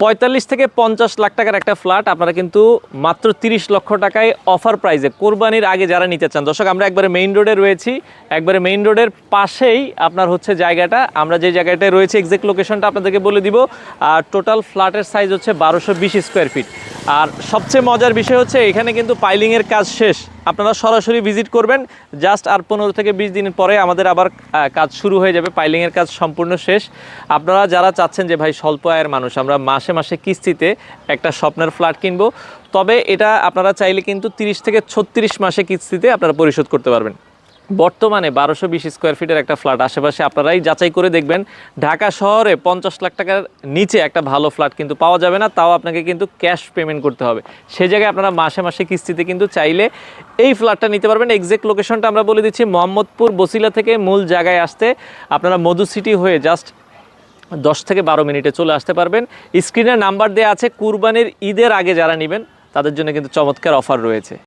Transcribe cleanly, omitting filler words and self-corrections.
৪৫ থেকে ৫০ লাখ টাকার একটা ফ্ল্যাট আপনারা কিন্তু মাত্র ৩০ লক্ষ টাকায় অফার প্রাইসে কোরবানির আগে যারা নিতে চান। দর্শক, আমরা একবারে মেইন রোডে রয়েছি, একবারে মেইন রোডের পাশেই আপনার হচ্ছে জায়গাটা। আমরা যে জায়গাটায় রয়েছে এক্সাক্ট লোকেশনটা আপনাদেরকে বলে দিব। আর টোটাল ফ্ল্যাটের সাইজ হচ্ছে ১২২০ স্কোয়ার ফিট। আর সবচেয়ে মজার বিষয় হচ্ছে এখানে কিন্তু পাইলিংয়ের কাজ শেষ, আপনারা সরাসরি ভিজিট করবেন। জাস্ট আর ১৫ থেকে ২০ দিন পরে আমাদের আবার কাজ শুরু হয়ে যাবে, পাইলিংয়ের কাজ সম্পূর্ণ শেষ। আপনারা যারা চাচ্ছেন যে ভাই স্বল্প আয়ের মানুষ, আমরা মাসে মাসে কিস্তিতে একটা স্বপ্নের ফ্ল্যাট কিনবো, তবে এটা আপনারা চাইলে কিন্তু ৩০ থেকে ৩৬ মাসে কিস্তিতে আপনারা পরিশোধ করতে পারবেন। বর্তমানে ১২২০ স্কোয়ার ফিটের একটা ফ্ল্যাট আশেপাশে আপনারাই যাচাই করে দেখবেন, ঢাকা শহরে ৫০ লাখ টাকার নিচে একটা ভালো ফ্ল্যাট কিন্তু পাওয়া যাবে না, তাও আপনাকে কিন্তু ক্যাশ পেমেন্ট করতে হবে। সেই জায়গায় আপনারা মাসে মাসে কিস্তিতে কিন্তু চাইলে এই ফ্ল্যাটটা নিতে পারবেন। এক্সাক্ট লোকেশনটা আমরা বলে দিচ্ছি, মোহাম্মদপুর বসিলা থেকে মূল জায়গায় আসতে আপনারা মধু সিটি হয়ে জাস্ট ১০ থেকে ১২ মিনিটে চলে আসতে পারবেন। স্ক্রিনে নাম্বার দেওয়া আছে, কুরবানির ঈদের আগে যারা নেবেন তাদের জন্য কিন্তু চমৎকার অফার রয়েছে।